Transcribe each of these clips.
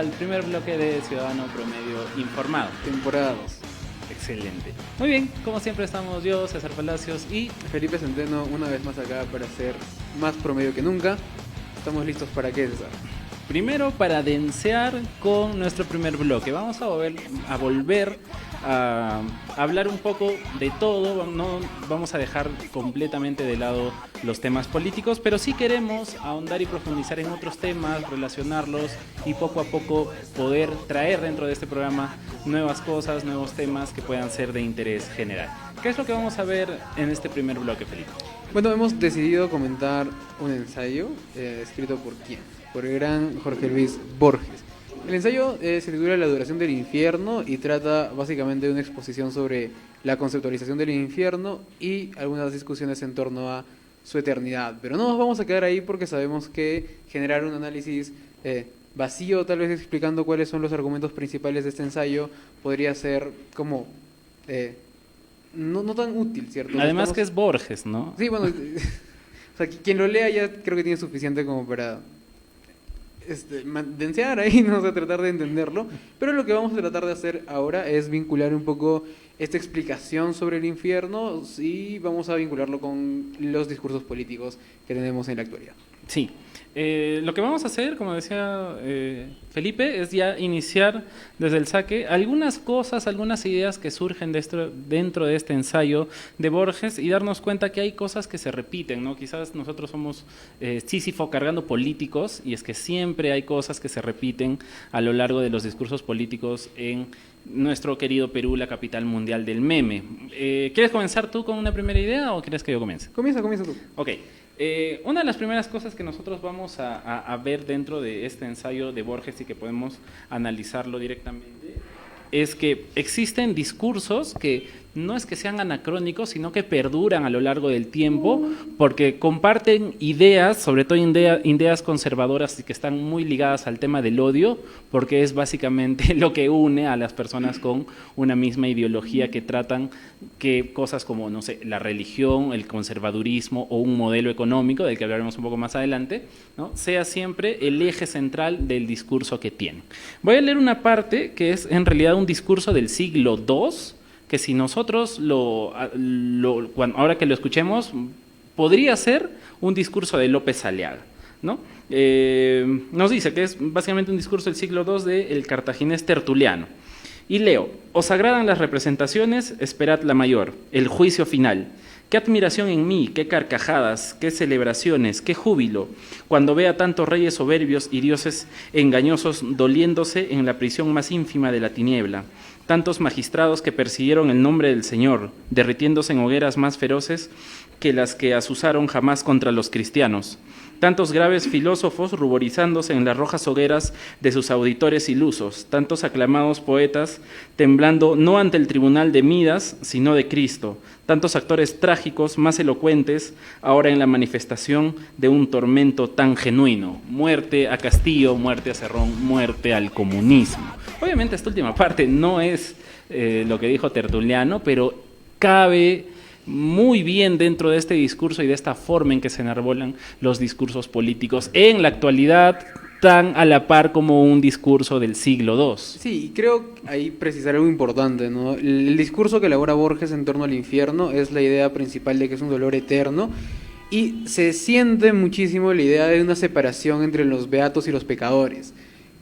al primer bloque de Ciudadano Promedio Informado. Temporada 2. Excelente. Muy bien, como siempre estamos yo, César Palacios y Felipe Centeno, una vez más acá para ser más promedio que nunca. ¿Estamos listos para qué, César? primero para densear con nuestro primer bloque. Vamos a volver a hablar un poco de todo. No vamos a dejar completamente de lado los temas políticos, pero sí queremos ahondar y profundizar en otros temas, relacionarlos y poco a poco poder traer dentro de este programa nuevas cosas, nuevos temas que puedan ser de interés general. ¿Qué es lo que vamos a ver en este primer bloque, Felipe? Bueno, hemos decidido comentar un ensayo escrito por quién, por el gran Jorge Luis Borges. El ensayo se titula La duración del infierno y trata básicamente de una exposición sobre la conceptualización del infierno y algunas discusiones en torno a su eternidad. Pero no nos vamos a quedar ahí porque sabemos que generar un análisis vacío, tal vez explicando cuáles son los argumentos principales de este ensayo, podría ser como no tan útil, ¿cierto? Además que es Borges, ¿no? Sí, bueno, o sea, quien lo lea ya creo que tiene suficiente como para densear ahí, no sé, tratar de entenderlo. Pero lo que vamos a tratar de hacer ahora es vincular un poco esta explicación sobre el infierno y vamos a vincularlo con los discursos políticos que tenemos en la actualidad. Sí. Lo que vamos a hacer, como decía Felipe, es ya iniciar desde el saque algunas cosas, algunas ideas que surgen dentro de este ensayo de Borges y darnos cuenta que hay cosas que se repiten, ¿no? Quizás nosotros somos Sísifo cargando políticos y es que siempre hay cosas que se repiten a lo largo de los discursos políticos en nuestro querido Perú, la capital mundial del meme. ¿Quieres comenzar tú con una primera idea o quieres que yo comience? Comienza tú. Ok. Una de las primeras cosas que nosotros vamos a ver dentro de este ensayo de Borges y que podemos analizarlo directamente es que existen discursos que no es que sean anacrónicos, sino que perduran a lo largo del tiempo porque comparten ideas, sobre todo ideas conservadoras y que están muy ligadas al tema del odio, porque es básicamente lo que une a las personas con una misma ideología que tratan que cosas como, no sé, la religión, el conservadurismo o un modelo económico, del que hablaremos un poco más adelante, ¿no?, sea siempre el eje central del discurso que tienen. Voy a leer una parte que es en realidad un discurso del siglo II, que si nosotros ahora que lo escuchemos, podría ser un discurso de López Aliaga, ¿no? Nos dice que es básicamente un discurso del siglo II del cartaginés Tertuliano. Y leo: os agradan las representaciones, esperad la mayor, el juicio final. Qué admiración en mí, qué carcajadas, qué celebraciones, qué júbilo, cuando vea tantos reyes soberbios y dioses engañosos doliéndose en la prisión más ínfima de la tiniebla, tantos magistrados que persiguieron el nombre del Señor, derritiéndose en hogueras más feroces que las que azuzaron jamás contra los cristianos, tantos graves filósofos ruborizándose en las rojas hogueras de sus auditores ilusos, tantos aclamados poetas temblando no ante el tribunal de Midas, sino de Cristo, tantos actores trágicos más elocuentes ahora en la manifestación de un tormento tan genuino. Muerte a Castillo, muerte a Cerrón, muerte al comunismo. Obviamente esta última parte no es lo que dijo Tertuliano, pero cabe muy bien dentro de este discurso y de esta forma en que se enarbolan los discursos políticos en la actualidad, tan a la par como un discurso del siglo II. Sí, creo ahí precisar algo importante, ¿no? El discurso que elabora Borges en torno al infierno es la idea principal de que es un dolor eterno y se siente muchísimo la idea de una separación entre los beatos y los pecadores.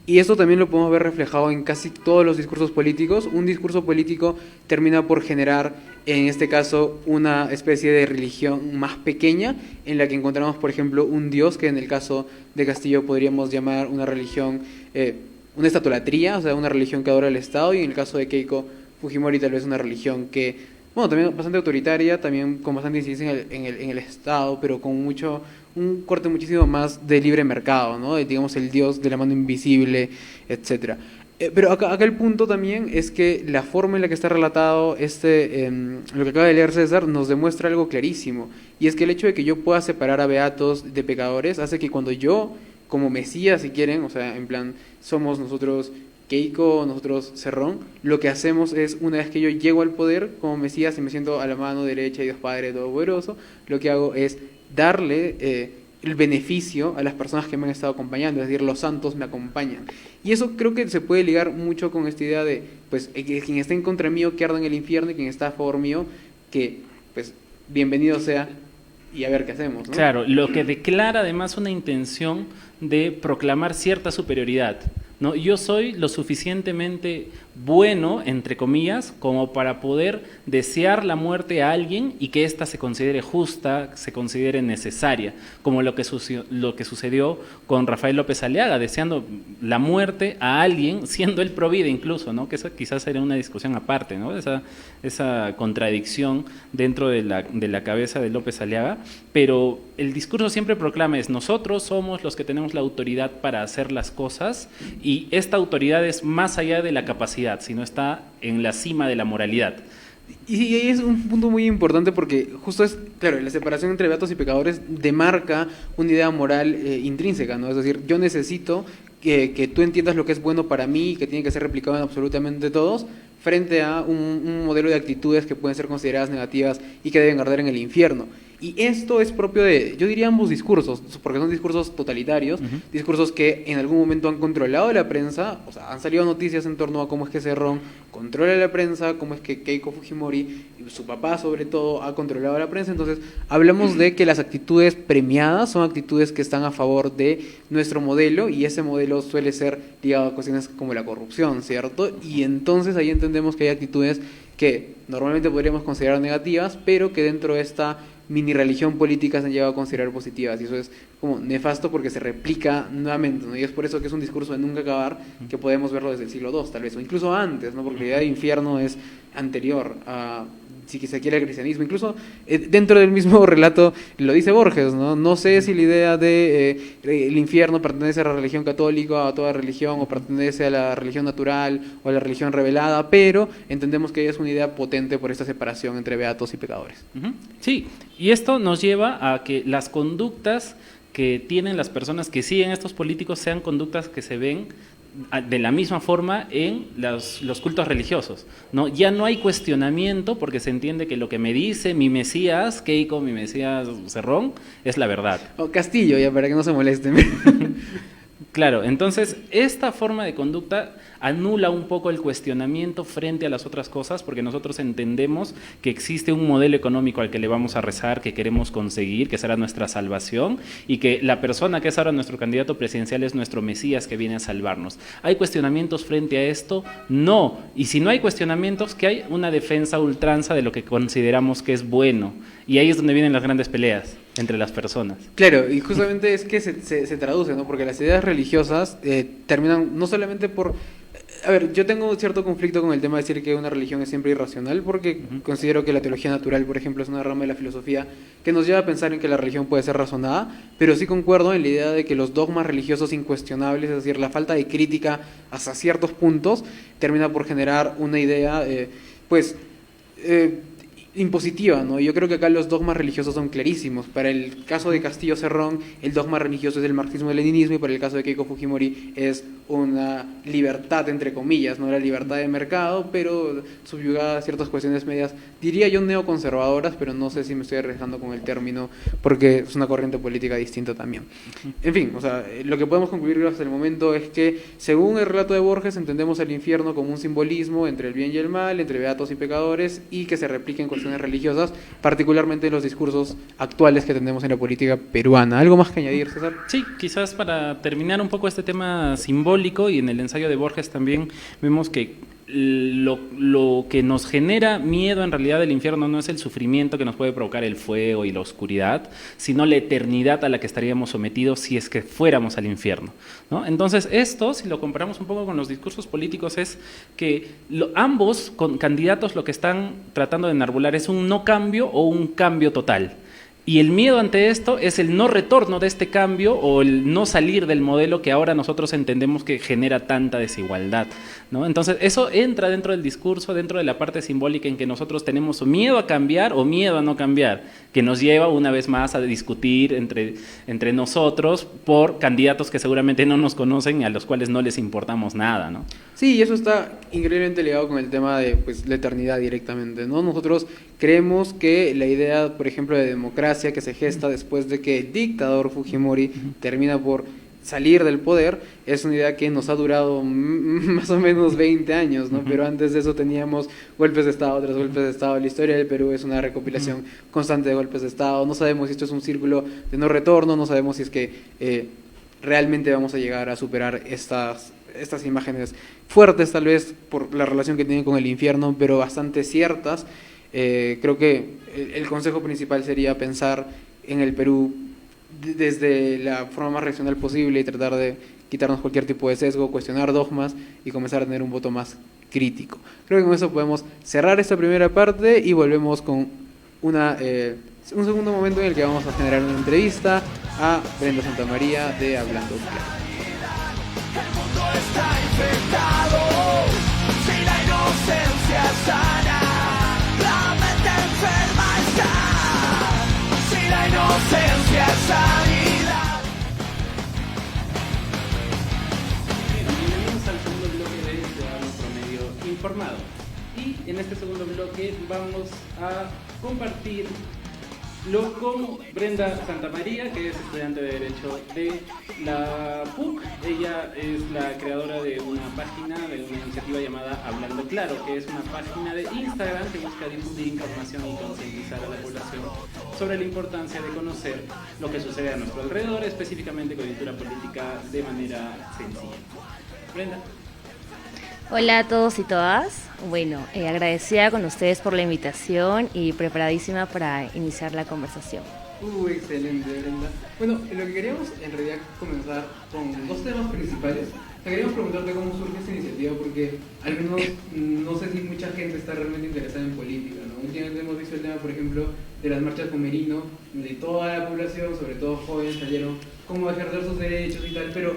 Y esto también lo podemos ver reflejado en casi todos los discursos políticos. Un discurso político termina por generar, en este caso, una especie de religión más pequeña, en la que encontramos, por ejemplo, un dios, que en el caso de Castillo podríamos llamar una religión, una estatolatría, o sea, una religión que adora al Estado, y en el caso de Keiko Fujimori tal vez una religión que, bueno, también bastante autoritaria, también con bastante incidencia en el Estado, pero con un corte muchísimo más de libre mercado, ¿no? Digamos, el dios de la mano invisible, etcétera. Pero acá el punto también es que la forma en la que está relatado lo que acaba de leer César nos demuestra algo clarísimo, y es que el hecho de que yo pueda separar a beatos de pecadores hace que cuando yo, como Mesías, si quieren, o sea, en plan, somos nosotros Keiko, nosotros Cerrón, lo que hacemos es, una vez que yo llego al poder como Mesías y me siento a la mano derecha de Dios Padre Todopoderoso, lo que hago es darle el beneficio a las personas que me han estado acompañando, es decir, los santos me acompañan. Y eso creo que se puede ligar mucho con esta idea de, pues, que quien está en contra mío, que arda en el infierno, y quien está a favor mío, que, pues, bienvenido sea, y a ver qué hacemos, ¿no? Claro, lo que declara además una intención de proclamar cierta superioridad, ¿no? Yo soy lo suficientemente bueno, entre comillas, como para poder desear la muerte a alguien y que ésta se considere justa, se considere necesaria, como lo que sucedió con Rafael López Aliaga, deseando la muerte a alguien, siendo él pro vida incluso, ¿no? Que eso quizás sería una discusión aparte, ¿no? Esa contradicción dentro de la cabeza de López Aliaga, pero el discurso siempre proclama es nosotros somos los que tenemos la autoridad para hacer las cosas y esta autoridad es más allá de la capacidad, sino está en la cima de la moralidad. Y ahí es un punto muy importante porque justo es, claro, la separación entre beatos y pecadores demarca una idea moral intrínseca, ¿no? Es decir, yo necesito que tú entiendas lo que es bueno para mí y que tiene que ser replicado en absolutamente todos, frente a un modelo de actitudes que pueden ser consideradas negativas y que deben arder en el infierno. Y esto es propio de, yo diría, ambos discursos, porque son discursos totalitarios, discursos que en algún momento han controlado la prensa, o sea, han salido noticias en torno a cómo es que Cerrón controla la prensa, cómo es que Keiko Fujimori, y su papá sobre todo, ha controlado la prensa. Entonces, hablamos de que las actitudes premiadas son actitudes que están a favor de nuestro modelo, y ese modelo suele ser ligado a cuestiones como la corrupción, ¿cierto? Y entonces ahí entendemos que hay actitudes que normalmente podríamos considerar negativas, pero que dentro de esta mini religión política se han llegado a considerar positivas, y eso es como nefasto porque se replica nuevamente, ¿no? Y es por eso que es un discurso de nunca acabar, que podemos verlo desde el siglo II tal vez, o incluso antes, ¿no? Porque la idea de infierno es anterior a, si se quiere, el cristianismo. Incluso dentro del mismo relato lo dice Borges, ¿no? No sé si la idea de el infierno pertenece a la religión católica, a toda religión, o pertenece a la religión natural o a la religión revelada, pero entendemos que es una idea potente por esta separación entre beatos y pecadores. Sí, y esto nos lleva a que las conductas que tienen las personas que siguen estos políticos sean conductas que se ven de la misma forma en los cultos religiosos, ¿no? Ya no hay cuestionamiento porque se entiende que lo que me dice mi Mesías Keiko, mi Mesías Cerrón, es la verdad. O Castillo, ya para que no se molesten. Claro, entonces esta forma de conducta anula un poco el cuestionamiento frente a las otras cosas, porque nosotros entendemos que existe un modelo económico al que le vamos a rezar, que queremos conseguir, que será nuestra salvación, y que la persona que es ahora nuestro candidato presidencial es nuestro Mesías que viene a salvarnos. ¿Hay cuestionamientos frente a esto? No. Y si no hay cuestionamientos, que hay una defensa a ultranza de lo que consideramos que es bueno. Y ahí es donde vienen las grandes peleas entre las personas. Claro, y justamente es que se traduce, ¿no? Porque las ideas religiosas terminan no solamente por... A ver, yo tengo un cierto conflicto con el tema de decir que una religión es siempre irracional, porque considero que la teología natural, por ejemplo, es una rama de la filosofía que nos lleva a pensar en que la religión puede ser razonada, pero sí concuerdo en la idea de que los dogmas religiosos incuestionables, es decir, la falta de crítica hasta ciertos puntos, termina por generar una idea, impositiva, ¿no? Yo creo que acá los dogmas religiosos son clarísimos. Para el caso de Castillo Cerrón, el dogma religioso es el marxismo-leninismo, y para el caso de Keiko Fujimori es una libertad, entre comillas, no la libertad de mercado, pero subyugada a ciertas cuestiones medias, diría yo neoconservadoras, pero no sé si me estoy arriesgando con el término, porque es una corriente política distinta también. En fin, o sea, lo que podemos concluir hasta el momento es que, según el relato de Borges, entendemos el infierno como un simbolismo entre el bien y el mal, entre beatos y pecadores, y que se replica en cuestiones religiosas, particularmente en los discursos actuales que tenemos en la política peruana. ¿Algo más que añadir, César? Sí, quizás para terminar un poco este tema simbólico, y en el ensayo de Borges también vemos que lo que nos genera miedo en realidad del infierno no es el sufrimiento que nos puede provocar el fuego y la oscuridad, sino la eternidad a la que estaríamos sometidos si es que fuéramos al infierno, ¿no? Entonces esto, si lo comparamos un poco con los discursos políticos, es que ambos candidatos lo que están tratando de enarbolar es un no cambio o un cambio total. Y el miedo ante esto es el no retorno de este cambio o el no salir del modelo que ahora nosotros entendemos que genera tanta desigualdad, ¿no? Entonces eso entra dentro del discurso, dentro de la parte simbólica en que nosotros tenemos miedo a cambiar o miedo a no cambiar, que nos lleva una vez más a discutir entre nosotros por candidatos que seguramente no nos conocen y a los cuales no les importamos nada, ¿no? Sí, y eso está increíblemente ligado con el tema de la eternidad directamente, ¿no? Nosotros creemos que la idea, por ejemplo, de democracia democracia que se gesta después de que el dictador Fujimori termina por salir del poder, es una idea que nos ha durado más o menos 20 años, ¿no? Pero antes de eso teníamos golpes de Estado tras golpes de Estado. La historia del Perú es una recopilación constante de golpes de Estado. No sabemos si esto es un círculo de no retorno, no sabemos si es que realmente vamos a llegar a superar estas imágenes fuertes, tal vez por la relación que tienen con el infierno, pero bastante ciertas. Creo que el consejo principal sería pensar en el Perú desde la forma más racional posible y tratar de quitarnos cualquier tipo de sesgo, cuestionar dogmas y comenzar a tener un voto más crítico. Creo que con eso podemos cerrar esta primera parte y volvemos con un segundo momento en el que vamos a generar una entrevista a Brenda Santamaría de Hablando Claro. El mundo está infectado, si la inocencia sana, la mente enferma está, si la inocencia es sanidad. Bienvenidos al segundo bloque de Ciudadano Promedio Informado. Y en este segundo bloque vamos a compartir con Brenda Santamaría, que es estudiante de Derecho de la PUC. Ella es la creadora de una página, de una iniciativa llamada Hablando Claro, que es una página de Instagram que busca difundir información y concientizar a la población sobre la importancia de conocer lo que sucede a nuestro alrededor, específicamente coyuntura política, de manera sencilla. Brenda. Hola a todos y todas. Bueno, agradecida con ustedes por la invitación y preparadísima para iniciar la conversación. Excelente, Brenda. Bueno, lo que queríamos en realidad comenzar con dos temas principales. Queríamos preguntarte cómo surge esta iniciativa, porque al menos no sé si mucha gente está realmente interesada en política, ¿no? Últimamente hemos visto el tema, por ejemplo, de las marchas con Merino, de toda la población, sobre todo jóvenes, salieron cómo ejercer sus derechos y tal, pero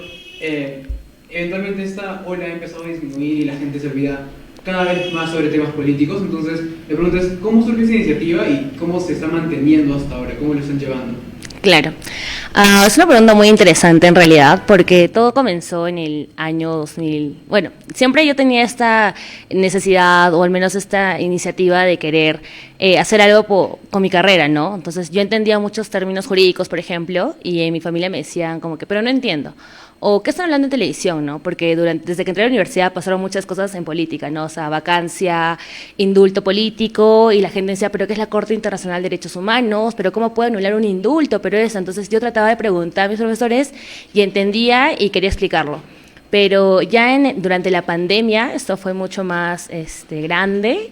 eventualmente esta ola ha empezado a disminuir y la gente se olvida cada vez más sobre temas políticos. Entonces, me preguntas, ¿cómo surge esa iniciativa y cómo se está manteniendo hasta ahora? ¿Cómo lo están llevando? Claro. Es una pregunta muy interesante en realidad, porque todo comenzó en el año 2000. Bueno, siempre yo tenía esta necesidad, o al menos esta iniciativa de querer hacer algo con mi carrera, ¿no? Entonces yo entendía muchos términos jurídicos, por ejemplo, y en mi familia me decían como que, pero no entiendo. O ¿qué están hablando en televisión, no? Porque desde que entré a la universidad pasaron muchas cosas en política, ¿no? O sea, vacancia, indulto político, y la gente decía, ¿pero qué es la Corte Internacional de Derechos Humanos? ¿Pero cómo puede anular un indulto? Pero eso. Entonces yo trataba de preguntar a mis profesores y entendía y quería explicarlo. Pero ya durante la pandemia esto fue mucho más grande.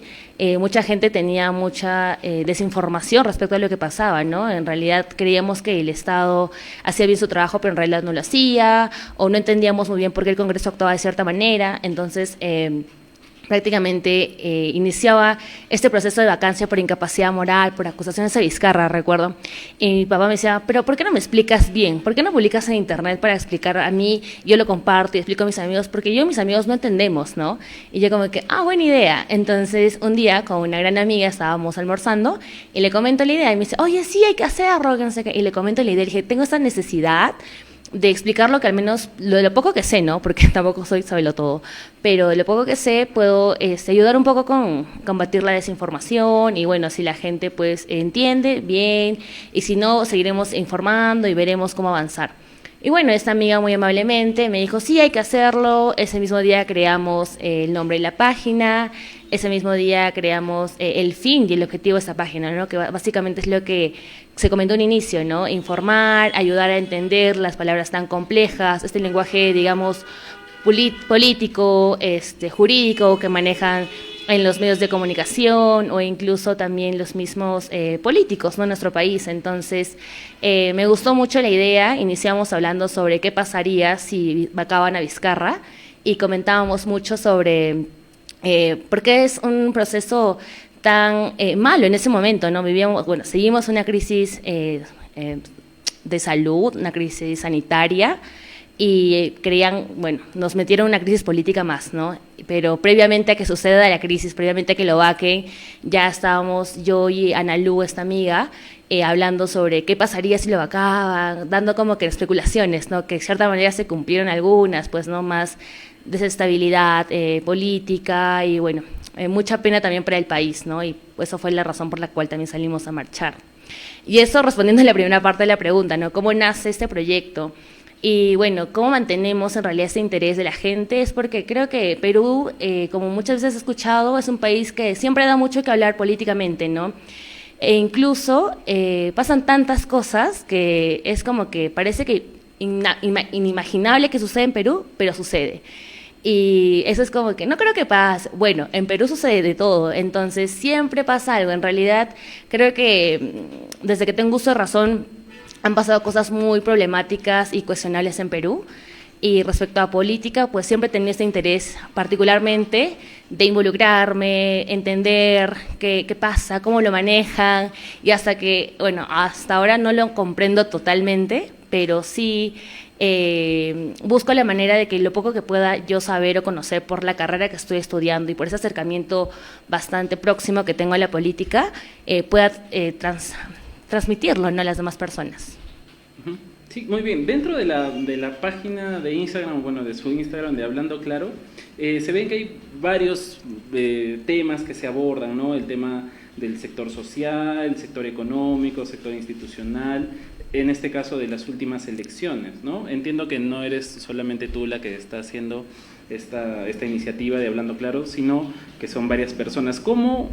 Mucha gente tenía mucha desinformación respecto a lo que pasaba, ¿no? En realidad creíamos que el Estado hacía bien su trabajo, pero en realidad no lo hacía, o no entendíamos muy bien por qué el Congreso actuaba de cierta manera. Entonces, prácticamente iniciaba este proceso de vacancia por incapacidad moral, por acusaciones a Vizcarra, recuerdo. Y mi papá me decía, pero ¿por qué no me explicas bien? ¿Por qué no publicas en internet para explicar a mí? Yo lo comparto y explico a mis amigos, porque yo y mis amigos no entendemos, ¿no? Y yo como que, buena idea. Entonces, un día con una gran amiga estábamos almorzando y le comento la idea y me dice, oye, sí, hay que hacerlo, que no sé qué. Y le comento la idea y le dije, tengo esta necesidad de explicar lo que al menos, lo poco que sé, ¿no? Porque tampoco soy sabelo todo, pero de lo poco que sé puedo ayudar un poco con combatir la desinformación y bueno, si la gente pues entiende, bien, y si no, seguiremos informando y veremos cómo avanzar. Y bueno, esta amiga muy amablemente me dijo, sí, hay que hacerlo. Ese mismo día creamos el nombre de la página, ese mismo día creamos el fin y el objetivo de esta página, ¿no? Que básicamente es lo que se comentó en inicio, ¿no? Informar, ayudar a entender las palabras tan complejas, este lenguaje, digamos, político, jurídico que manejan en los medios de comunicación o incluso también los mismos políticos, ¿no? En nuestro país. Entonces, me gustó mucho la idea. Iniciamos hablando sobre qué pasaría si vacaban a Vizcarra y comentábamos mucho sobre por qué es un proceso tan malo en ese momento, ¿no? Seguimos una crisis de salud, una crisis sanitaria, y nos metieron en una crisis política más, ¿no? Pero previamente a que suceda la crisis, previamente a que lo vaquen, ya estábamos yo y Analu, esta amiga, hablando sobre qué pasaría si lo vacaban, dando como que especulaciones, ¿no? Que de cierta manera se cumplieron algunas, pues, ¿no? Más desestabilidad política y, bueno, mucha pena también para el país, ¿no? Y eso fue la razón por la cual también salimos a marchar. Y eso respondiendo a la primera parte de la pregunta, ¿no? ¿Cómo nace este proyecto? Y bueno, ¿cómo mantenemos en realidad ese interés de la gente? Es porque creo que Perú, como muchas veces he escuchado, es un país que siempre da mucho que hablar políticamente, ¿no? E incluso pasan tantas cosas que es como que parece que inimaginable que sucede en Perú, pero sucede. Y eso es como que no creo que pase. Bueno, en Perú sucede de todo, entonces siempre pasa algo. En realidad, creo que desde que tengo uso de razón han pasado cosas muy problemáticas y cuestionables en Perú. Y respecto a política, pues siempre he tenido este interés particularmente de involucrarme, entender qué pasa, cómo lo manejan, y hasta que, bueno, hasta ahora no lo comprendo totalmente, pero sí busco la manera de que lo poco que pueda yo saber o conocer por la carrera que estoy estudiando y por ese acercamiento bastante próximo que tengo a la política, pueda transmitirlo, ¿no?, a las demás personas. Sí, muy bien. Dentro de la página de Instagram, bueno, de su Instagram de Hablando Claro, se ven que hay varios temas que se abordan, ¿no? El tema del sector social, el sector económico, sector institucional, en este caso de las últimas elecciones, ¿no? Entiendo que no eres solamente tú la que está haciendo esta iniciativa de Hablando Claro, sino que son varias personas. ¿Cómo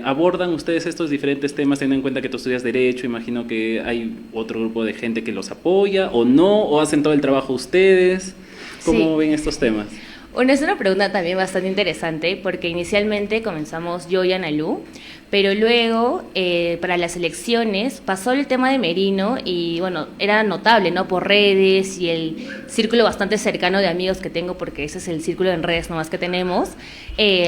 abordan ustedes estos diferentes temas, teniendo en cuenta que tú estudias Derecho? Imagino que hay otro grupo de gente que los apoya, o no, o hacen todo el trabajo ustedes. ¿Cómo ven estos temas? Bueno, es una pregunta también bastante interesante, porque inicialmente comenzamos yo y Analu, pero luego para las elecciones pasó el tema de Merino y bueno, era notable, ¿no?, por redes y el círculo bastante cercano de amigos que tengo, porque ese es el círculo en redes nomás que tenemos.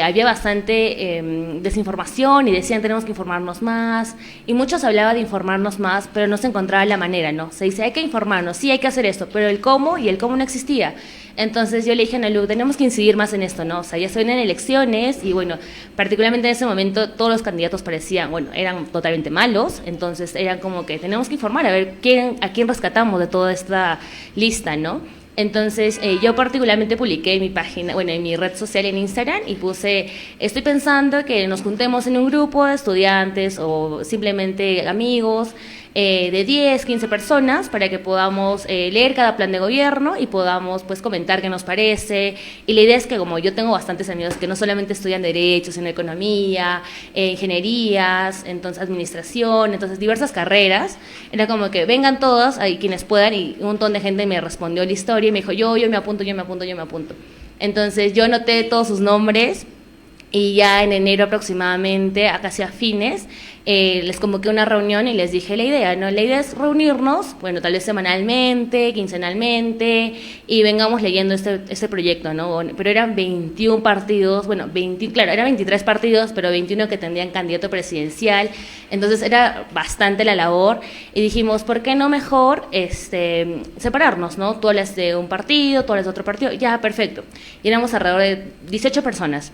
Había bastante desinformación y decían tenemos que informarnos más, y muchos hablaban de informarnos más, pero no se encontraba la manera, ¿no? Se dice hay que informarnos, sí hay que hacer esto, pero el cómo no existía. Entonces yo le dije a Analu, tenemos que incidir más en esto, ¿no? O sea, ya se vienen elecciones y bueno, particularmente en ese momento todos los candidatos parecían, bueno, eran totalmente malos, entonces eran como que tenemos que informar a ver a quién rescatamos de toda esta lista, ¿no? Entonces yo particularmente publiqué en mi página, bueno, en mi red social en Instagram, y puse, estoy pensando que nos juntemos en un grupo de estudiantes o simplemente amigos, de 10, 15 personas, para que podamos leer cada plan de gobierno y podamos pues comentar qué nos parece. Y la idea es que, como yo tengo bastantes amigos que no solamente estudian Derecho, sino Economía, Ingenierías, entonces Administración, entonces diversas carreras, era como que vengan todos, ahí quienes puedan, y un montón de gente me respondió la historia y me dijo, yo me apunto. Entonces yo anoté todos sus nombres, y ya en enero aproximadamente, casi a fines, les convoqué una reunión y les dije la idea, ¿no? La idea es reunirnos, bueno, tal vez semanalmente, quincenalmente, y vengamos leyendo este proyecto, ¿no? Pero eran 21 partidos, bueno, eran 23 partidos, pero 21 que tendrían candidato presidencial, entonces era bastante la labor, y dijimos, ¿por qué no mejor separarnos, ¿no? Tú hablas de un partido, tú hablas de otro partido, ya, perfecto. Y éramos alrededor de 18 personas.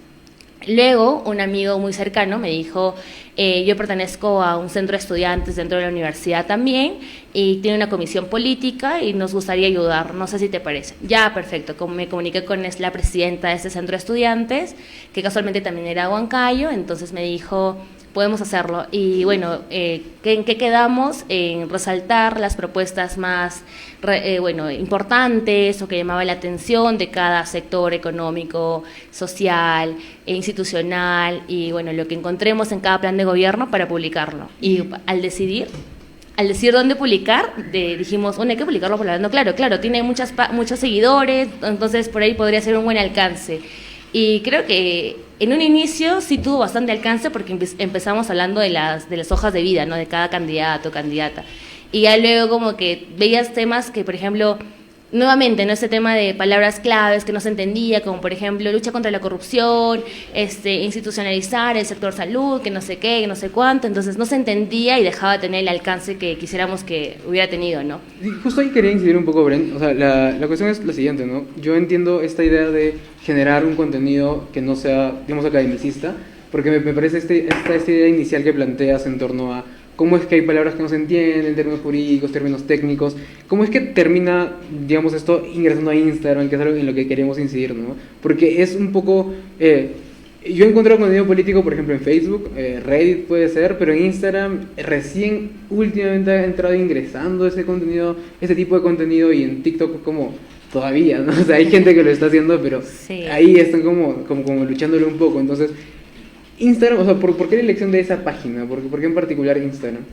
Luego, un amigo muy cercano me dijo, yo pertenezco a un centro de estudiantes dentro de la universidad también, y tiene una comisión política y nos gustaría ayudar, no sé si te parece. Ya, perfecto. Como me comuniqué con la presidenta de este centro de estudiantes, que casualmente también era Huancayo, entonces me dijo, podemos hacerlo. Y bueno, ¿en qué quedamos? En resaltar las propuestas más importantes o que llamaban la atención de cada sector económico, social, institucional, y bueno, lo que encontremos en cada plan de gobierno para publicarlo. Y al decir dónde publicar, dijimos, bueno, hay que publicarlo por Hablando Claro. Claro, tiene muchos seguidores, entonces por ahí podría ser un buen alcance. Y creo que en un inicio sí tuvo bastante alcance, porque empezamos hablando de las hojas de vida, ¿no?, de cada candidato o candidata. Y ya luego como que veías temas que, por ejemplo, nuevamente, ¿no?, ese tema de palabras claves que no se entendía, como por ejemplo lucha contra la corrupción, institucionalizar el sector salud, que no sé qué, que no sé cuánto, entonces no se entendía y dejaba de tener el alcance que quisiéramos que hubiera tenido, ¿no? Sí, justo ahí quería incidir un poco, Bren. O sea, la cuestión es la siguiente, ¿no? Yo entiendo esta idea de generar un contenido que no sea, digamos, academicista, porque me parece esta idea inicial que planteas en torno a cómo es que hay palabras que no se entienden, términos jurídicos, términos técnicos, cómo es que termina, digamos, esto ingresando a Instagram, que es algo en lo que queremos incidir, ¿no? Porque es un poco yo he encontrado contenido político, por ejemplo, en Facebook, Reddit puede ser, pero en Instagram recién últimamente he entrado ingresando ese contenido, ese tipo de contenido, y en TikTok como todavía, ¿no? O sea, hay gente que lo está haciendo, pero Sí. ahí están como luchándolo un poco. Entonces, Instagram, o sea, ¿por qué la elección de esa página? ¿Por qué en particular Instagram?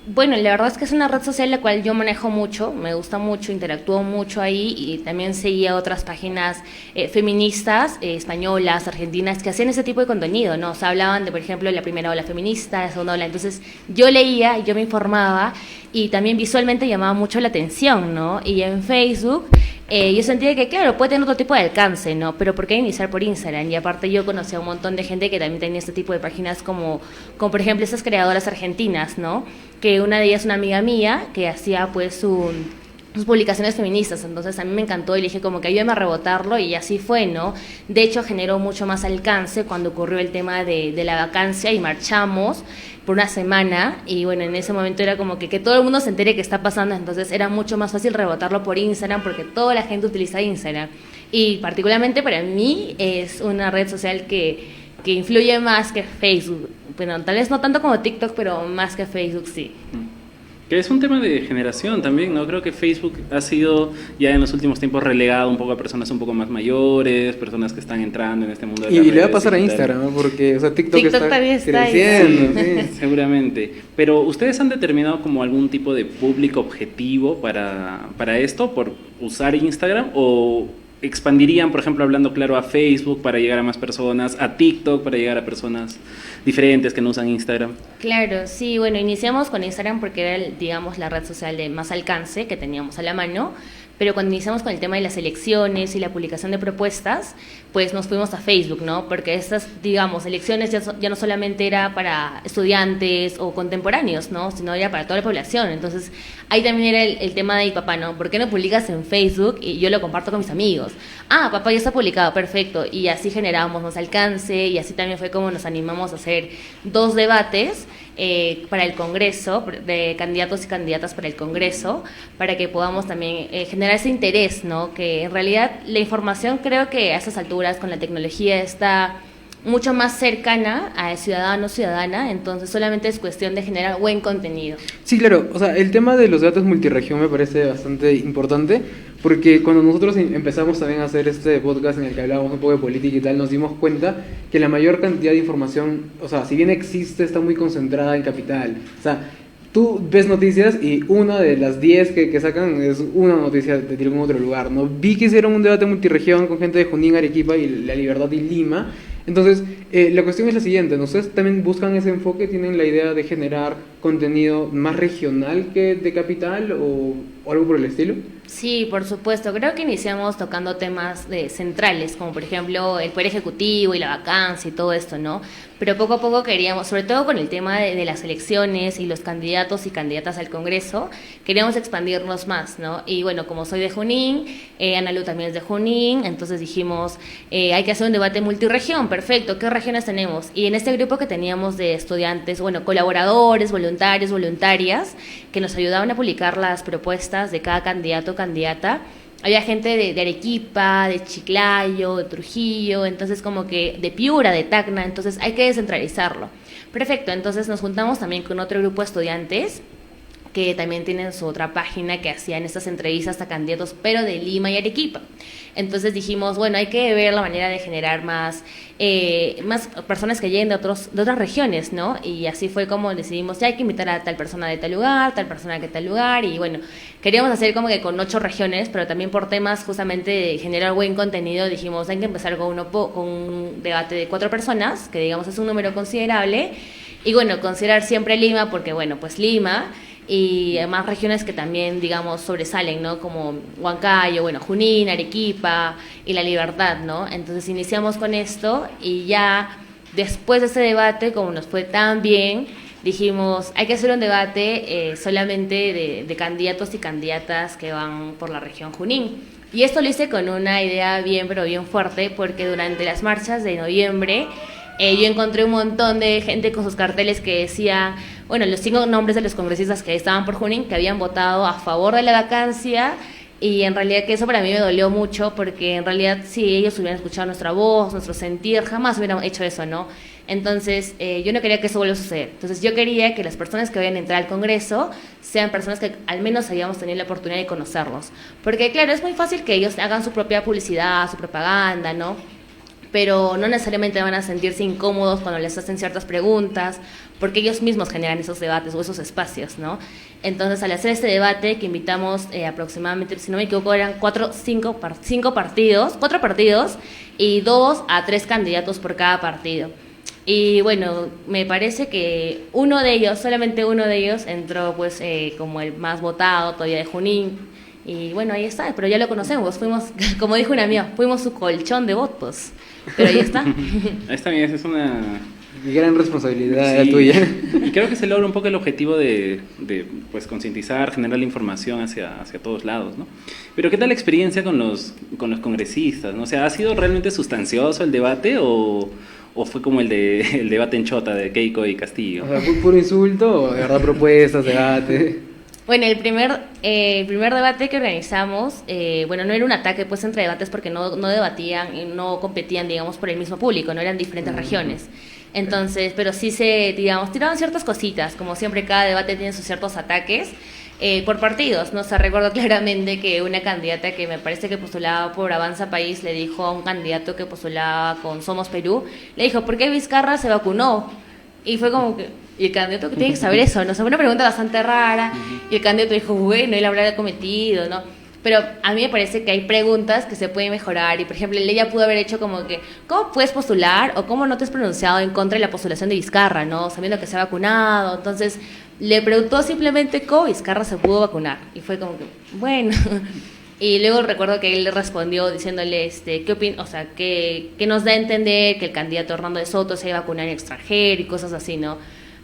Bueno, la verdad es que es una red social la cual yo manejo mucho, me gusta mucho, interactúo mucho ahí y también seguía otras páginas feministas, españolas, argentinas, que hacían ese tipo de contenido, ¿no? O sea, hablaban de, por ejemplo, la primera ola feminista, la segunda ola. Entonces, yo leía, yo me informaba y también visualmente llamaba mucho la atención, ¿no? Y en Facebook yo sentía que, claro, puede tener otro tipo de alcance, ¿no? Pero ¿por qué iniciar por Instagram? Y aparte yo conocí a un montón de gente que también tenía este tipo de páginas como por ejemplo, esas creadoras argentinas, ¿no? Que una de ellas es una amiga mía que hacía pues sus publicaciones feministas, entonces a mí me encantó y le dije como que ayúdame a rebotarlo y así fue, ¿no? De hecho generó mucho más alcance cuando ocurrió el tema de la vacancia y marchamos por una semana y bueno, en ese momento era como que todo el mundo se entere que está pasando, entonces era mucho más fácil rebotarlo por Instagram porque toda la gente utiliza Instagram y particularmente para mí es una red social que influye más que Facebook, bueno, tal vez no tanto como TikTok, pero más que Facebook sí. Que es un tema de generación también, ¿no? Creo que Facebook ha sido ya en los últimos tiempos relegado un poco a personas un poco más mayores, personas que están entrando en este mundo de las Y le va a redes pasar a digitales. Instagram, ¿no? Porque, o sea, TikTok también está ahí. creciendo, sí. Seguramente. Pero ¿ustedes han determinado como algún tipo de público objetivo para esto, por usar Instagram? ¿O expandirían, por ejemplo, hablando claro, a Facebook para llegar a más personas, a TikTok para llegar a personas diferentes que no usan Instagram? Claro, sí, bueno, iniciamos con Instagram porque era, digamos, la red social de más alcance que teníamos a la mano, pero cuando iniciamos con el tema de las elecciones y la publicación de propuestas, pues nos fuimos a Facebook, ¿no? Porque estas, digamos, elecciones ya no solamente era para estudiantes o contemporáneos, ¿no? Sino era para toda la población. Entonces, ahí también era el tema de, papá, ¿no? ¿Por qué no publicas en Facebook y yo lo comparto con mis amigos? Ah, papá, ya está publicado, perfecto. Y así generábamos más alcance y así también fue como nos animamos a hacer 2 debates para el Congreso, de candidatos y candidatas para el Congreso, para que podamos también generar ese interés, ¿no? Que en realidad la información creo que a estas alturas con la tecnología está mucho más cercana a ciudadano o ciudadana, entonces solamente es cuestión de generar buen contenido. Sí, claro, o sea, el tema de los debates multirregión me parece bastante importante, porque cuando nosotros empezamos también a hacer este podcast en el que hablábamos un poco de política y tal, nos dimos cuenta que la mayor cantidad de información, o sea, si bien existe, está muy concentrada en capital. O sea, tú ves noticias y una de las 10 que sacan es una noticia de algún otro lugar, ¿no? Vi que hicieron un debate multirregión con gente de Junín, Arequipa y La Libertad y Lima. Entonces, la cuestión es la siguiente, ¿no? ¿Ustedes también buscan ese enfoque? ¿Tienen la idea de generar contenido más regional que de capital o algo por el estilo? Sí, por supuesto. Creo que iniciamos tocando temas centrales, como por ejemplo el Poder Ejecutivo y la vacancia y todo esto, ¿no? Pero poco a poco queríamos, sobre todo con el tema de las elecciones y los candidatos y candidatas al Congreso, queríamos expandirnos más, ¿no? Y bueno, como soy de Junín, Ana Lu también es de Junín, entonces dijimos, hay que hacer un debate multirregión, perfecto, ¿qué regiones tenemos? Y en este grupo que teníamos de estudiantes, bueno, colaboradores, voluntarios, voluntarias, que nos ayudaban a publicar las propuestas de cada candidato o candidata, había gente de Arequipa, de Chiclayo, de Trujillo, entonces como que de Piura, de Tacna, entonces hay que descentralizarlo. Perfecto, entonces nos juntamos también con otro grupo de estudiantes que también tienen su otra página que hacían estas entrevistas a candidatos, pero de Lima y Arequipa. Entonces dijimos, bueno, hay que ver la manera de generar más personas que lleguen de otras regiones, ¿no? Y así fue como decidimos, ya hay que invitar a tal persona de tal lugar, tal persona de tal lugar, y bueno, queríamos hacer como que con 8 regiones, pero también por temas justamente de generar buen contenido, dijimos, hay que empezar con un debate de 4 personas, que digamos es un número considerable, y bueno, considerar siempre Lima, porque bueno, pues Lima, y más regiones que también, digamos, sobresalen, ¿no? Como Huancayo, bueno, Junín, Arequipa y La Libertad, ¿no? Entonces iniciamos con esto y ya después de ese debate, como nos fue tan bien, dijimos, hay que hacer un debate solamente de candidatos y candidatas que van por la región Junín. Y esto lo hice con una idea bien, pero bien fuerte, porque durante las marchas de noviembre yo encontré un montón de gente con sus carteles que decía, bueno, los 5 nombres de los congresistas que estaban por Junín, que habían votado a favor de la vacancia Y en realidad que eso para mí me dolió mucho porque en realidad si ellos hubieran escuchado nuestra voz, nuestro sentir, jamás hubieran hecho eso, ¿no? Entonces yo no quería que eso vuelva a suceder. Entonces yo quería que las personas que vayan a entrar al Congreso sean personas que al menos hayamos tenido la oportunidad de conocerlos. Porque claro, es muy fácil que ellos hagan su propia publicidad, su propaganda, ¿no? Pero no necesariamente van a sentirse incómodos cuando les hacen ciertas preguntas, porque ellos mismos generan esos debates o esos espacios, ¿no? Entonces, al hacer este debate, que invitamos aproximadamente, si no me equivoco, eran 4 partidos, y 2 a 3 candidatos por cada partido. Y bueno, me parece que solamente uno de ellos, entró pues como el más votado todavía de Junín. Y bueno, ahí está, pero ya lo conocemos, fuimos, como dijo una amiga, fuimos su colchón de votos. Pero ahí está. Esta también es una gran responsabilidad sí, la tuya. Y creo que se logra un poco el objetivo de pues concientizar, generar la información hacia todos lados, ¿no? Pero ¿qué tal la experiencia con los congresistas, ¿no? O sea, ¿ha sido realmente sustancioso el debate o fue como el debate en Chota de Keiko y Castillo? O sea, puro insulto o de verdad propuestas, debate. Bueno, el primer debate que organizamos, bueno, no era un ataque pues entre debates porque no debatían y no competían, digamos, por el mismo público, no eran diferentes regiones. Entonces, pero sí tiraban ciertas cositas, como siempre cada debate tiene sus ciertos ataques por partidos, ¿no? O sea, recuerdo claramente que una candidata que me parece que postulaba por Avanza País le dijo a un candidato que postulaba con Somos Perú, le dijo, ¿por qué Vizcarra se vacunó? Y fue como que, y el candidato que tiene que saber eso, ¿no? O sea, fue una pregunta bastante rara, y el candidato dijo, bueno, él habrá cometido, ¿no? Pero a mí me parece que hay preguntas que se pueden mejorar, y por ejemplo, ella pudo haber hecho como que, ¿cómo puedes postular o cómo no te has pronunciado en contra de la postulación de Vizcarra, ¿no? Sabiendo que se ha vacunado, entonces le preguntó simplemente cómo Vizcarra se pudo vacunar, y fue como que, bueno... Y luego recuerdo que él le respondió diciéndole, ¿qué opina? O sea, que nos da a entender que el candidato Hernando de Soto se iba a vacunar en extranjero y cosas así, ¿no?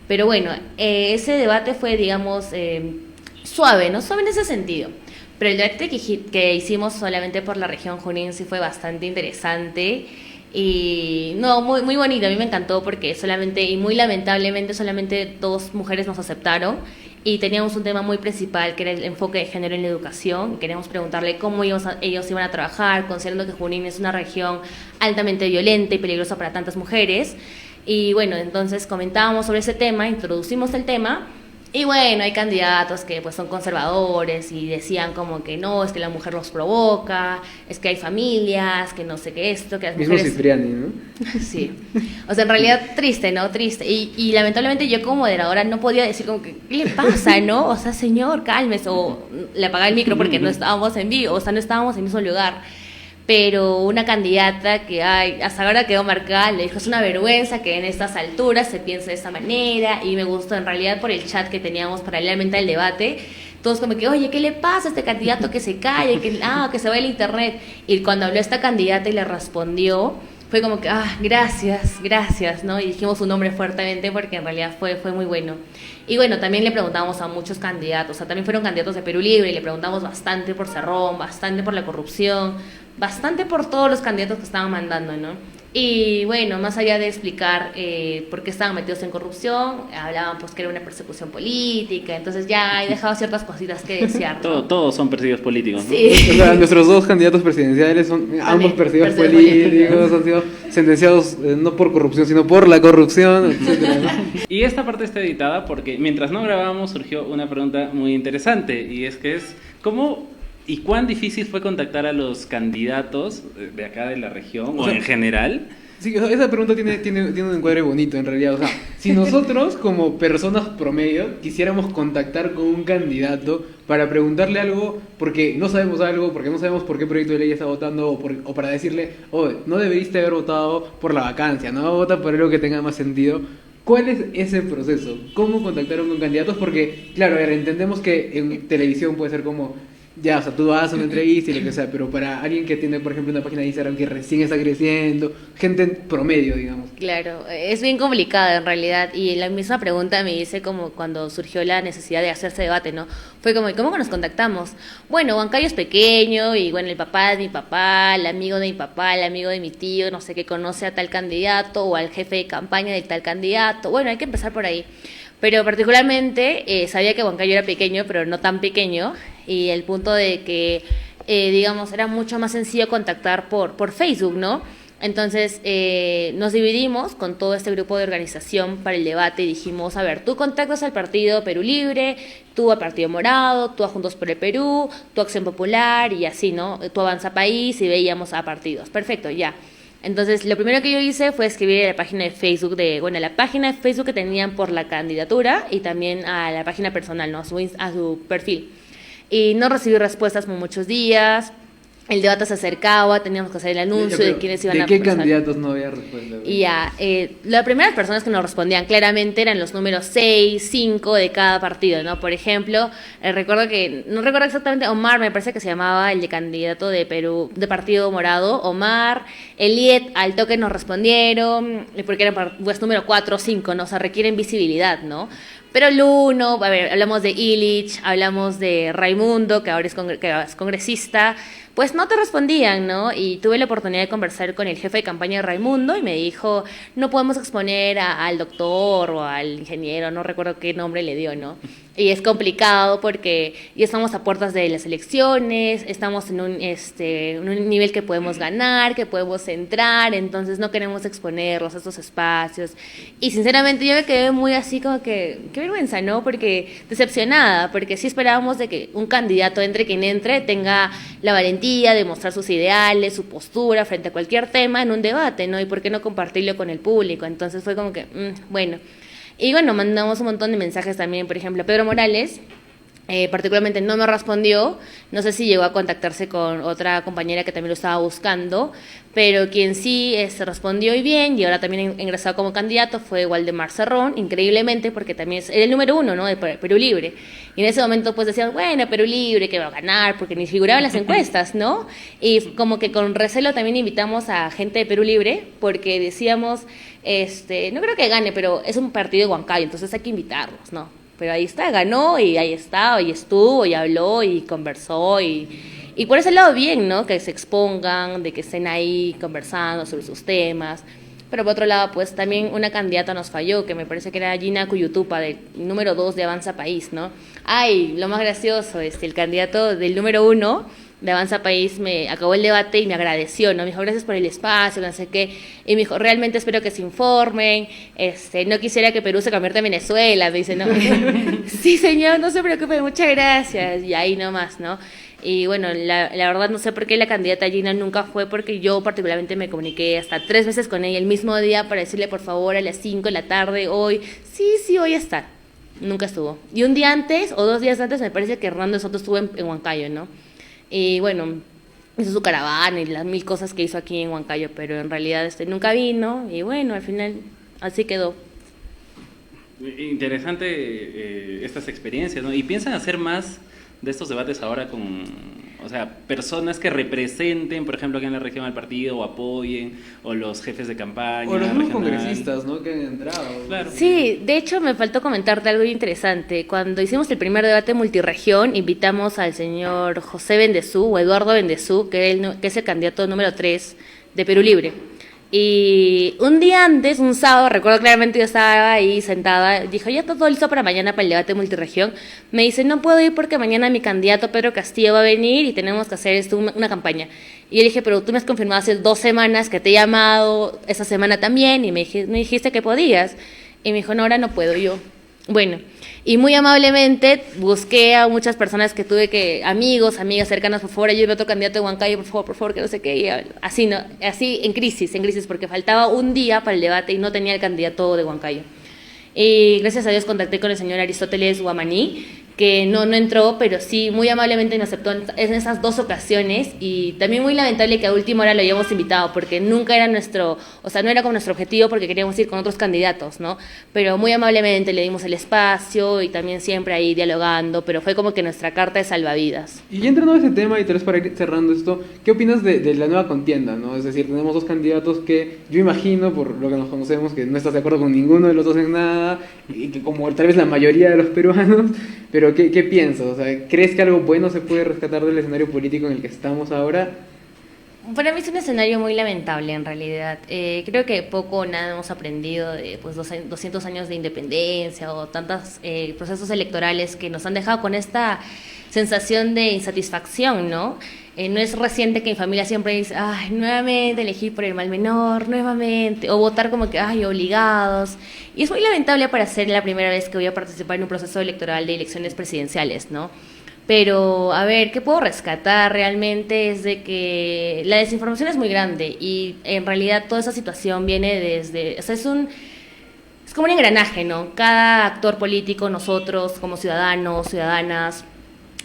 Pero bueno, ese debate fue, digamos, suave, ¿no? Suave en ese sentido. Pero el debate que hicimos solamente por la región Junín sí fue bastante interesante y no, muy, muy bonito. A mí me encantó porque solamente, y muy lamentablemente, solamente 2 mujeres nos aceptaron. Y teníamos un tema muy principal que era el enfoque de género en la educación. Queríamos preguntarle cómo ellos iban a trabajar, considerando que Junín es una región altamente violenta y peligrosa para tantas mujeres. Y bueno, entonces comentábamos sobre ese tema, introducimos el tema. Y bueno, hay candidatos que pues son conservadores y decían como que no, es que la mujer los provoca, es que hay familias, que no sé qué esto, que las Mismo mujeres... Cipriani, ¿no? Sí. O sea, en realidad triste, ¿no? Triste. Y lamentablemente yo como moderadora no podía decir como que, ¿qué le pasa, no? O sea, señor, cálmese. O le apagaba el micro porque no estábamos en vivo, o sea, no estábamos en el mismo lugar. Pero una candidata que hasta ahora quedó marcada, le dijo, es una vergüenza que en estas alturas se piense de esta manera, y me gustó en realidad por el chat que teníamos paralelamente al debate, todos como que, oye, ¿qué le pasa a este candidato que se calle, que se vaya el internet? Y cuando habló esta candidata y le respondió, fue como que, gracias, ¿no? Y dijimos su nombre fuertemente porque en realidad fue muy bueno. Y bueno, también le preguntamos a muchos candidatos, o sea, también fueron candidatos de Perú Libre y le preguntamos bastante por Cerrón, bastante por la corrupción, bastante por todos los candidatos que estaban mandando, ¿no? Y bueno, más allá de explicar por qué estaban metidos en corrupción, hablaban pues que era una persecución política, entonces ya he dejado ciertas cositas que desear, ¿no? Todos son perseguidos políticos, ¿no? Sí. O sea, nuestros 2 candidatos presidenciales son ambos perseguidos políticos, han sido sentenciados no por corrupción, sino por la corrupción, etcétera, ¿no? Y esta parte está editada porque mientras no grabábamos surgió una pregunta muy interesante, y es que ¿cómo y cuán difícil fue contactar a los candidatos de acá de la región o en general? Sí, esa pregunta tiene un encuadre bonito en realidad. O sea, si nosotros como personas promedio quisiéramos contactar con un candidato para preguntarle algo porque no sabemos algo, porque no sabemos por qué proyecto de ley está votando, o para decirle, no deberiste haber votado por la vacancia, no vota por algo que tenga más sentido. ¿Cuál es ese proceso? ¿Cómo contactaron con candidatos? Porque, claro, a ver, entendemos que en televisión puede ser como... Ya, o sea, tú vas a una entrevista y lo que sea, pero para alguien que tiene, por ejemplo, una página de Instagram que recién está creciendo, gente promedio, digamos. Claro, es bien complicado en realidad, y la misma pregunta me hice como cuando surgió la necesidad de hacerse debate, ¿no? Fue como, ¿cómo nos contactamos? Bueno, Huancayo es pequeño, y bueno, el papá de mi papá, el amigo de mi papá, el amigo de mi tío, no sé qué, conoce a tal candidato, o al jefe de campaña de tal candidato, bueno, hay que empezar por ahí. Pero particularmente sabía que Huancayo era pequeño, pero no tan pequeño, y el punto de que digamos, era mucho más sencillo contactar por Facebook, ¿no? Entonces nos dividimos con todo este grupo de organización para el debate y dijimos, a ver, tú contactas al partido Perú Libre, tú al Partido Morado, tú a Juntos por el Perú, tú a Acción Popular y así, ¿no? Tú Avanza País y veíamos a partidos. Perfecto, ya. Entonces, lo primero que yo hice fue escribir a la página de Facebook la página de Facebook que tenían por la candidatura y también a la página personal, ¿no? A su perfil. Y no recibí respuestas por muchos días. El debate se acercaba, teníamos que hacer el anuncio de quiénes iban a ¿De qué pasar. candidatos no había respuesta? Y ya, las primeras personas que nos respondían claramente eran los números 6, 5 de cada partido, ¿no? Por ejemplo, recuerdo que, no recuerdo exactamente, Omar me parece que se llamaba el de candidato de Perú, de Partido Morado, Omar, Eliet, al toque nos respondieron, porque eran pues número 4 o 5, ¿no? O sea, requieren visibilidad, ¿no? Pero el uno, a ver, hablamos de Illich, hablamos de Raimundo, que ahora es congresista, pues no te respondían, ¿no? Y tuve la oportunidad de conversar con el jefe de campaña de Raimundo y me dijo, no podemos exponer al doctor o al ingeniero, no recuerdo qué nombre le dio, ¿no? Y es complicado porque ya estamos a puertas de las elecciones, estamos en un nivel que podemos ganar, que podemos entrar, entonces no queremos exponerlos a estos espacios. Y sinceramente yo me quedé muy así como que, qué vergüenza, ¿no? Porque decepcionada, porque sí esperábamos de que un candidato, entre quien entre, tenga la valentía de mostrar sus ideales, su postura frente a cualquier tema en un debate, ¿no? Y por qué no compartirlo con el público. Entonces fue como que, bueno. Y bueno, mandamos un montón de mensajes también, por ejemplo, a Pedro Morales, particularmente no me respondió, no sé si llegó a contactarse con otra compañera que también lo estaba buscando, pero quien sí se respondió y bien, y ahora también ingresado como candidato fue Waldemar Cerrón, increíblemente, porque también era el número 1, ¿no?, de Perú Libre. Y en ese momento pues decían, bueno, Perú Libre, que va a ganar, porque ni figuraba en las encuestas, ¿no? Y como que con recelo también invitamos a gente de Perú Libre, porque decíamos, no creo que gane, pero es un partido de Huancayo, entonces hay que invitarlos, ¿no? Pero ahí está, ganó y ahí está, y estuvo, y habló, y conversó, y por ese lado bien, ¿no? Que se expongan, de que estén ahí conversando sobre sus temas. Pero por otro lado, pues también una candidata nos falló, que me parece que era Gina Cuyutupa, del número 2 de Avanza País, ¿no? Ay, lo más gracioso, el candidato del número 1 de Avanza País me acabó el debate y me agradeció, ¿no? Me dijo, gracias por el espacio, no sé qué. Y me dijo, realmente espero que se informen, no quisiera que Perú se convierta en Venezuela. Me dice, no, sí, señor, no se preocupe, muchas gracias. Y ahí nomás, ¿no? Y bueno, la verdad no sé por qué la candidata Gina nunca fue, porque yo particularmente me comuniqué hasta 3 veces con ella el mismo día para decirle, por favor, a las 5 de la tarde, hoy, sí, hoy está. Nunca estuvo. Y un día antes, o 2 días antes, me parece que Hernando Soto estuvo en Huancayo, ¿no? Y bueno, hizo su caravana y las 1000 cosas que hizo aquí en Huancayo, pero en realidad nunca vino y bueno, al final así quedó. Interesante estas experiencias, ¿no? ¿Y piensan hacer más de estos debates ahora con, o sea, personas que representen, por ejemplo, aquí en la región al partido o apoyen, o los jefes de campaña O los mismos regional? congresistas, ¿no? Que han entrado. Claro. Sí, de hecho me faltó comentarte algo interesante. Cuando hicimos el primer debate multirregión, invitamos al señor José Bendezú, o Eduardo Bendezú, que es el candidato número 3 de Perú Libre. Y un día antes, un sábado, recuerdo claramente, yo estaba ahí sentada, dijo, ya está todo listo para mañana para el debate multirregión. Me dice, no puedo ir porque mañana mi candidato Pedro Castillo va a venir y tenemos que hacer una campaña. Y yo dije, pero tú me has confirmado hace 2 semanas que te he llamado, esa semana también, y me dijiste que podías. Y me dijo, no, ahora no puedo yo. Bueno, y muy amablemente busqué a muchas personas que tuve amigos, amigas cercanas, por favor, ayúdame a otro candidato de Huancayo, por favor, que no sé qué, y así, ¿no? Así en crisis, porque faltaba un día para el debate y no tenía el candidato de Huancayo. Y gracias a Dios contacté con el señor Aristóteles Guamaní, que no entró, pero sí, muy amablemente me aceptó en esas 2 ocasiones, y también muy lamentable que a última hora lo hayamos invitado, porque nunca era no era como nuestro objetivo, porque queríamos ir con otros candidatos, ¿no? Pero muy amablemente le dimos el espacio, y también siempre ahí dialogando, pero fue como que nuestra carta de salvavidas. Y ya entrando a ese tema, y tal vez para ir cerrando esto, ¿qué opinas de la nueva contienda, no? Es decir, tenemos 2 candidatos que yo imagino, por lo que nos conocemos, que no estás de acuerdo con ninguno de los 2 en nada, y que como tal vez la mayoría de los peruanos, pero ¿qué piensas? O sea, ¿crees que algo bueno se puede rescatar del escenario político en el que estamos ahora? Para mí es un escenario muy lamentable, en realidad. Creo que poco o nada hemos aprendido de 200 años de independencia o tantos procesos electorales que nos han dejado con esta sensación de insatisfacción, ¿no? No es reciente que mi familia siempre dice, ay, nuevamente elegir por el mal menor, nuevamente, o votar como que, ay, obligados. Y es muy lamentable para ser la primera vez que voy a participar en un proceso electoral de elecciones presidenciales, ¿no? Pero, a ver, ¿qué puedo rescatar realmente? Es de que la desinformación es muy grande y en realidad toda esa situación viene desde, o sea, es como un engranaje, ¿no? Cada actor político, nosotros como ciudadanos, ciudadanas,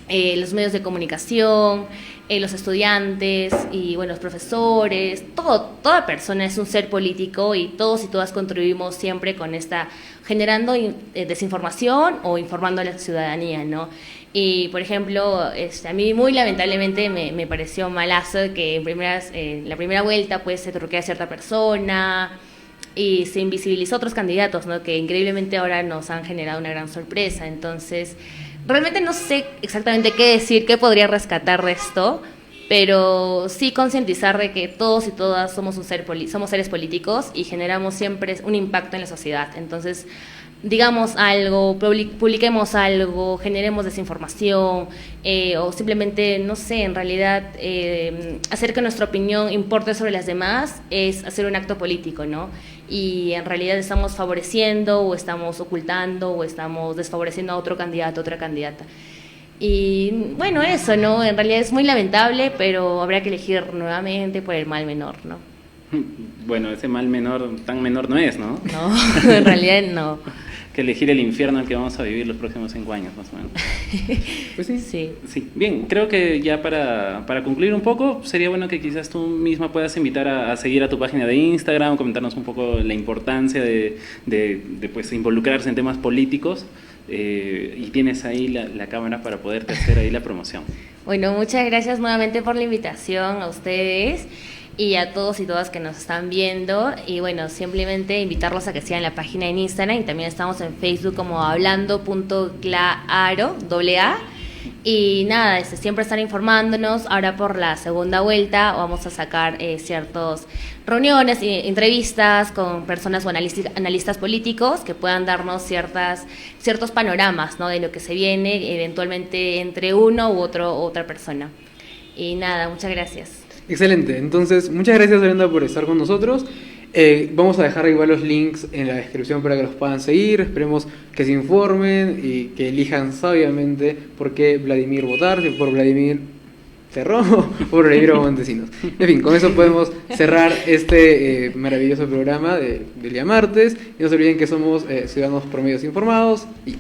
los medios de comunicación, los estudiantes y bueno, los profesores, toda persona es un ser político y todos y todas contribuimos siempre con esta, generando desinformación o informando a la ciudadanía, ¿no? Y por ejemplo, a mí muy lamentablemente me pareció malazo que en la primera vuelta pues se truquea a cierta persona y se invisibilizó a otros candidatos, ¿no? Que increíblemente ahora nos han generado una gran sorpresa. Entonces, realmente no sé exactamente qué decir, qué podría rescatar de esto, pero sí concientizar de que todos y todas somos somos seres políticos y generamos siempre un impacto en la sociedad. Entonces, digamos algo, publiquemos algo, generemos desinformación o simplemente, no sé, en realidad hacer que nuestra opinión importe sobre las demás es hacer un acto político, ¿no? Y en realidad estamos favoreciendo o estamos ocultando o estamos desfavoreciendo a otro candidato, otra candidata. Y bueno, eso, ¿no? En realidad es muy lamentable, pero habrá que elegir nuevamente por el mal menor, ¿no? Bueno, ese mal menor, tan menor no es, ¿no? No, en realidad no. Que elegir el infierno al que vamos a vivir los próximos 5 años, más o menos. Pues sí. Sí. Sí, bien, creo que ya para concluir un poco, sería bueno que quizás tú misma puedas invitar a seguir a tu página de Instagram, comentarnos un poco la importancia de pues, involucrarse en temas políticos, y tienes ahí la cámara para poderte hacer ahí la promoción. Bueno, muchas gracias nuevamente por la invitación a ustedes y a todos y todas que nos están viendo. Y bueno, simplemente invitarlos a que sigan la página en Instagram y también estamos en Facebook como hablando.claro, AA. Y nada, siempre están informándonos. Ahora por la segunda vuelta vamos a sacar ciertas reuniones y entrevistas con personas o analistas políticos que puedan darnos ciertos panoramas, ¿no? De lo que se viene eventualmente entre uno u otra persona. Y nada, muchas gracias. Excelente, entonces muchas gracias Brenda por estar con nosotros. Vamos a dejar igual los links en la descripción para que los puedan seguir. Esperemos que se informen y que elijan sabiamente por qué Vladimir votar, si por Vladimir Cerrón o por Vladimir Montesinos. En fin, con eso podemos cerrar este maravilloso programa del día martes. Y no se olviden que somos ciudadanos promedios informados y